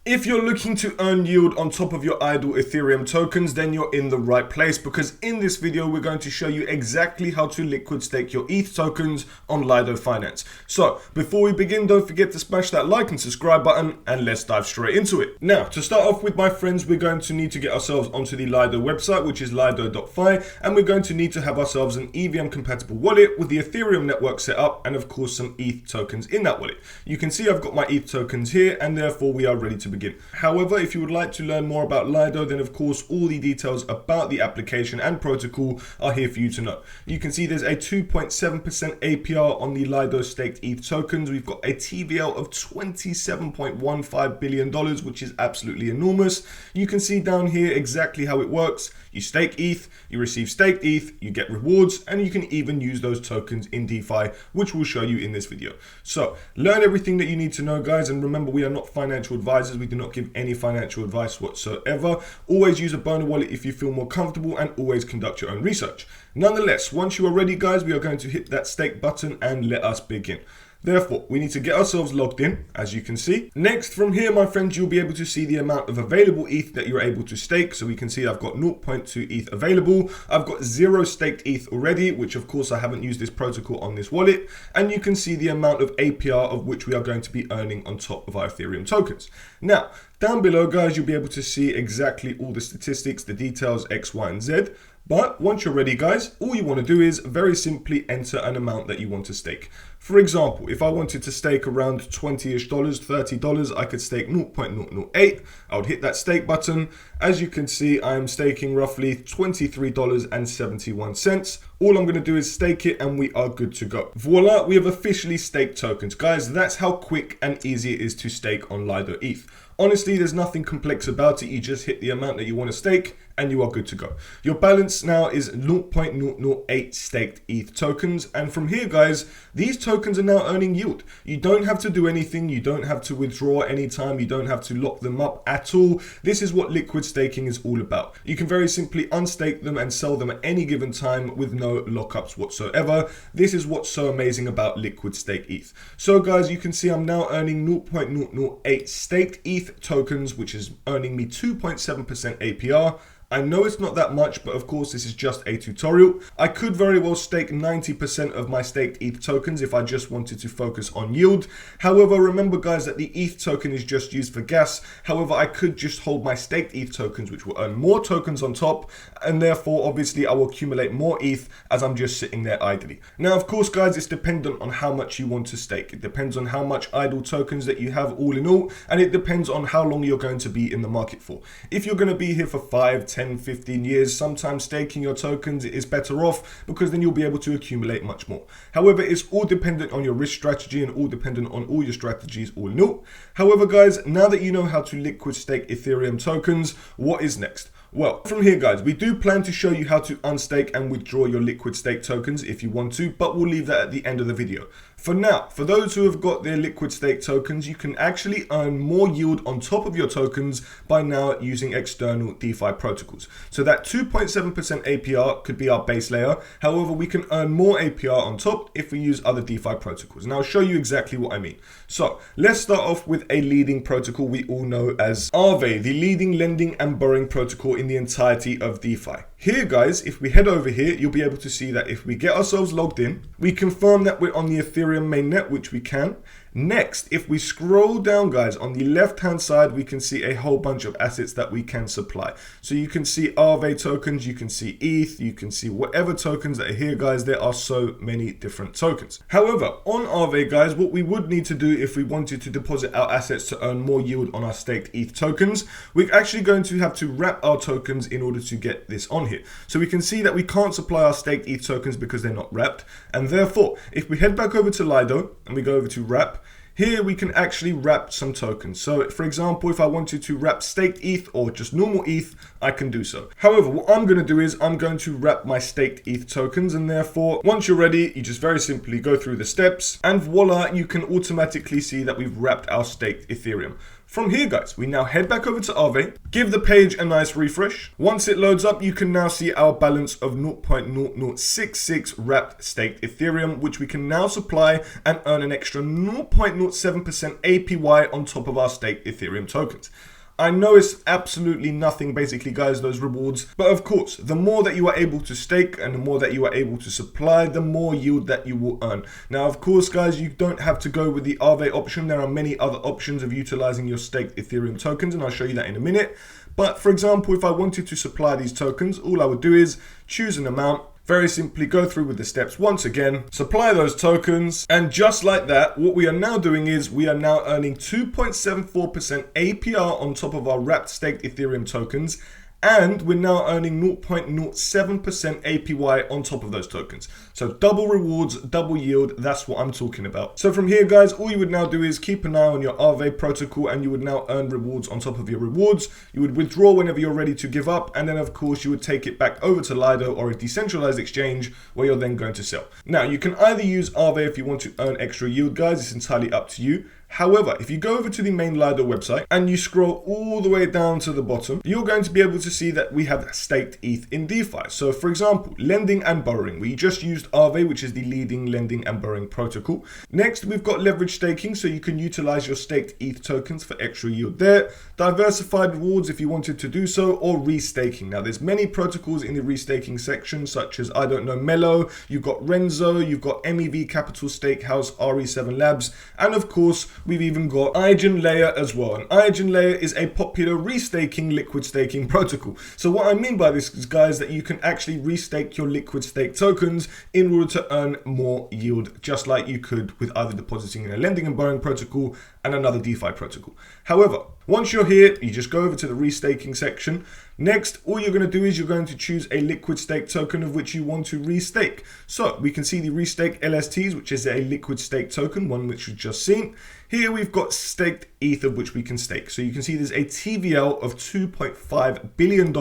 If you're looking to earn yield on top of your idle Ethereum tokens, then you're in the right place, because in this video, we're going to show you exactly how to liquid stake your ETH tokens on Lido Finance. So before we begin, don't forget to smash that like and subscribe button, and let's dive straight into it. Now, to start off with, my friends, we're going to need to get ourselves onto the Lido website, which is lido.fi, and we're going to need to have ourselves an EVM compatible wallet with the Ethereum network set up, and of course some ETH tokens in that wallet. You can see I've got my ETH tokens here, and therefore we are ready to begin. However, if you would like to learn more about Lido, then of course all the details about the application and protocol are here for you to know. You can see there's a 2.7% APR on the Lido staked ETH tokens. We've got a TVL of $27.15 billion, which is absolutely enormous. You can see down here exactly how it works. You stake ETH, you receive staked ETH, you get rewards, and you can even use those tokens in DeFi, which we'll show you in this video. So learn everything that you need to know, guys, and remember, we are not financial advisors. We do not give any financial advice whatsoever. Always use a burner wallet if you feel more comfortable, and always conduct your own research. Nonetheless, once you are ready, guys, we are going to hit that stake button and let us begin. Therefore, we need to get ourselves logged in, as you can see. Next, from here, my friends, you'll be able to see the amount of available ETH that you're able to stake. So we can see I've got 0.2 ETH available. I've got 0 staked ETH already, which of course I haven't used this protocol on this wallet. And you can see the amount of APR of which we are going to be earning on top of our Ethereum tokens. Now, down below, guys, you'll be able to see exactly all the statistics, the details, X, Y, and Z. But once you're ready, guys, all you want to do is very simply enter an amount that you want to stake. For example, if I wanted to stake around $20-ish, $30, I could stake 0.008. I would hit that stake button. As you can see, I am staking roughly $23.71. All I'm going to do is stake it, and we are good to go. Voila, we have officially staked tokens. Guys, that's how quick and easy it is to stake on Lido ETH. Honestly, there's nothing complex about it. You just hit the amount that you want to stake, and you are good to go. Your balance now is 0.008 staked ETH tokens. And from here, guys, these tokens are now earning yield. You don't have to do anything. You don't have to withdraw anytime. You don't have to lock them up at all. This is what liquid staking is all about. You can very simply unstake them and sell them at any given time with no lockups whatsoever. This is what's so amazing about liquid stake ETH. So, guys, you can see I'm now earning 0.008 staked ETH tokens, which is earning me 2.7% APR. I know it's not that much, but of course this is just a tutorial. I could very well stake 90% of my staked ETH tokens if I just wanted to focus on yield. However, remember, guys, that the ETH token is just used for gas. However, I could just hold my staked ETH tokens, which will earn more tokens on top, and therefore obviously I will accumulate more ETH as I'm just sitting there idly. Now, of course, guys, it's dependent on how much you want to stake. It depends on how much idle tokens that you have all in all, and it depends on how long you're going to be in the market for. If you're going to be here for 5, 10, 15 years, sometimes staking your tokens is better off, because then you'll be able to accumulate much more. However, it's all dependent on your risk strategy and all dependent on all your strategies all in all. However, guys, now that you know how to liquid stake Ethereum tokens, what is next? Well, from here, guys, we do plan to show you how to unstake and withdraw your liquid stake tokens if you want to, but we'll leave that at the end of the video. For now, for those who have got their liquid stake tokens, you can actually earn more yield on top of your tokens by now using external DeFi protocols. So that 2.7% APR could be our base layer. However, we can earn more APR on top if we use other DeFi protocols. And I'll show you exactly what I mean. So let's start off with a leading protocol we all know as Aave, the leading lending and borrowing protocol in the entirety of DeFi. Here, guys, if we head over here, you'll be able to see that if we get ourselves logged in, we confirm that we're on the Ethereum mainnet, which we can. Next, if we scroll down, guys, on the left-hand side, we can see a whole bunch of assets that we can supply. So you can see Aave tokens, you can see ETH, you can see whatever tokens that are here, guys. There are so many different tokens. However, on Aave, guys, what we would need to do if we wanted to deposit our assets to earn more yield on our staked ETH tokens, we're actually going to have to wrap our tokens in order to get this on here. So we can see that we can't supply our staked ETH tokens because they're not wrapped. And therefore, if we head back over to Lido and we go over to wrap, here we can actually wrap some tokens. So for example, if I wanted to wrap staked ETH or just normal ETH, I can do so. However, what I'm going to do is I'm going to wrap my staked ETH tokens, and therefore once you're ready, you just very simply go through the steps, and voila, you can automatically see that we've wrapped our staked Ethereum. From here, guys, we now head back over to Aave, give the page a nice refresh. Once it loads up, you can now see our balance of 0.0066 wrapped staked Ethereum, which we can now supply and earn an extra 0.07% APY on top of our staked Ethereum tokens. I know it's absolutely nothing basically, guys, those rewards, but of course, the more that you are able to stake and the more that you are able to supply, the more yield that you will earn. Now, of course, guys, you don't have to go with the Aave option. There are many other options of utilizing your staked Ethereum tokens, and I'll show you that in a minute. But for example, if I wanted to supply these tokens, all I would do is choose an amount, very simply go through with the steps once again, supply those tokens, and just like that, what we are now doing is we are now earning 2.74% APR on top of our wrapped staked Ethereum tokens, and we're now earning 0.07% APY on top of those tokens. So double rewards, double yield, that's what I'm talking about. So from here, guys, all you would now do is keep an eye on your Aave protocol and you would now earn rewards on top of your rewards. You would withdraw whenever you're ready to give up, and then of course you would take it back over to Lido or a decentralized exchange where you're then going to sell. Now, you can either use Aave if you want to earn extra yield, guys, it's entirely up to you. However, if you go over to the main Lido website and you scroll all the way down to the bottom, you're going to be able to see that we have staked ETH in DeFi. So for example, lending and borrowing. We just used Aave, which is the leading lending and borrowing protocol. Next, we've got leverage staking, so you can utilize your staked ETH tokens for extra yield there. Diversified rewards if you wanted to do so, or restaking. Now, there's many protocols in the restaking section, such as, I don't know, Mello, you've got Renzo, you've got MEV Capital Stakehouse, RE7 Labs, and of course, we've even got EigenLayer as well. And EigenLayer is a popular restaking liquid staking protocol. So what I mean by this is, guys, that you can actually restake your liquid stake tokens in order to earn more yield, just like you could with either depositing in a lending and borrowing protocol and another DeFi protocol. However, once you're here, you just go over to the restaking section. Next, all you're going to do is you're going to choose a liquid stake token of which you want to restake. So we can see the restake LSTs, which is a liquid stake token, one which we've just seen. Here we've got staked ETH of which we can stake. So you can see there's a TVL of $2.5 billion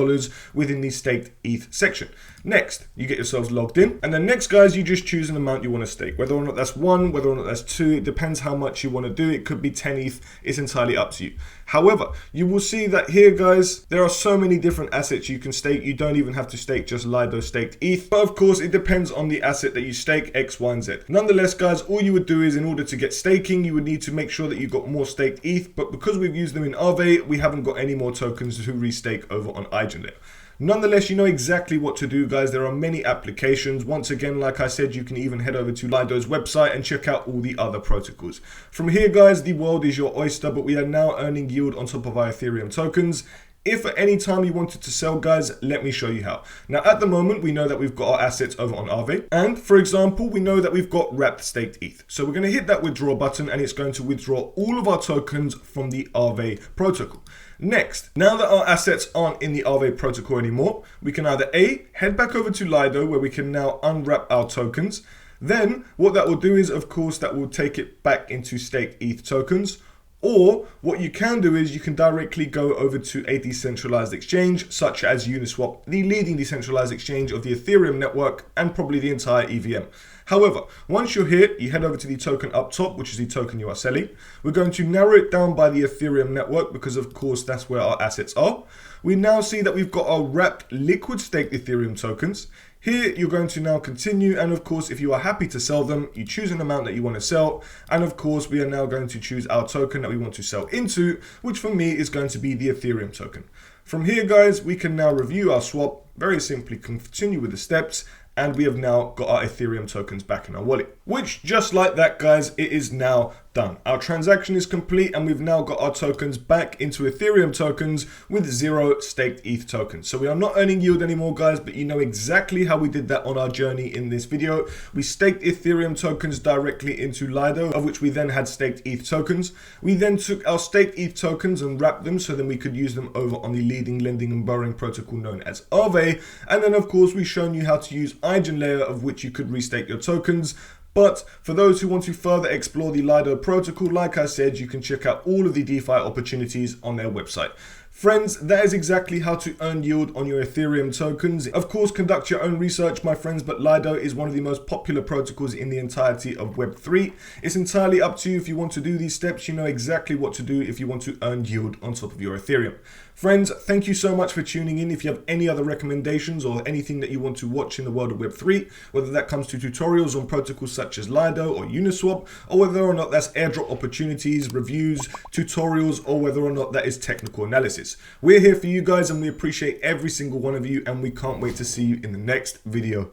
within the staked ETH section. Next, you get yourselves logged in. And then next, guys, you just choose an amount you want to stake. Whether or not that's 1, whether or not that's 2, it depends how much you want to do. It could be 10 ETH. It's entirely up to you. However, you will see that here, guys, there are so many different assets you can stake. You don't even have to stake just Lido staked ETH. But of course, it depends on the asset that you stake, X, Y, and Z. Nonetheless, guys, all you would do is, in order to get staking, you would need to make sure that you got more staked ETH. But because we've used them in Aave, we haven't got any more tokens to restake over on EigenLayer. Nonetheless, you know exactly what to do, guys. There are many applications. Once again, like I said, you can even head over to Lido's website and check out all the other protocols. From here, guys, the world is your oyster, but we are now earning yield on top of our Ethereum tokens. If at any time you wanted to sell, guys, let me show you how. Now, at the moment, we know that we've got our assets over on Aave. And for example, we know that we've got wrapped staked ETH. So we're going to hit that withdraw button and it's going to withdraw all of our tokens from the Aave protocol. Next, now that our assets aren't in the Aave protocol anymore, we can either A, head back over to Lido where we can now unwrap our tokens. Then what that will do is, of course, that will take it back into staked ETH tokens. Or what you can do is you can directly go over to a decentralized exchange such as Uniswap, the leading decentralized exchange of the Ethereum network and probably the entire EVM. However, once you're here, you head over to the token up top, which is the token you are selling. We're going to narrow it down by the Ethereum network because, of course, that's where our assets are. We now see that we've got our wrapped liquid staked Ethereum tokens. Here, you're going to now continue. And of course, if you are happy to sell them, you choose an amount that you want to sell. And of course, we are now going to choose our token that we want to sell into, which for me is going to be the Ethereum token. From here, guys, we can now review our swap, very simply continue with the steps, and we have now got our Ethereum tokens back in our wallet. Which, just like that, guys, it is now done. Our transaction is complete and we've now got our tokens back into Ethereum tokens with 0 staked ETH tokens. So we are not earning yield anymore, guys, but you know exactly how we did that on our journey in this video. We staked Ethereum tokens directly into Lido, of which we then had staked ETH tokens. We then took our staked ETH tokens and wrapped them so then we could use them over on the leading lending and borrowing protocol known as Aave. And then of course we've shown you how to use EigenLayer, of which you could restake your tokens. But for those who want to further explore the Lido protocol, like I said, you can check out all of the DeFi opportunities on their website. Friends, that is exactly how to earn yield on your Ethereum tokens. Of course, conduct your own research, my friends, but Lido is one of the most popular protocols in the entirety of Web3. It's entirely up to you if you want to do these steps. You know exactly what to do if you want to earn yield on top of your Ethereum. Friends, thank you so much for tuning in. If you have any other recommendations or anything that you want to watch in the world of Web3, whether that comes to tutorials on protocols such as Lido or Uniswap, or whether or not that's airdrop opportunities, reviews, tutorials, or whether or not that is technical analysis, we're here for you guys and we appreciate every single one of you, and we can't wait to see you in the next video.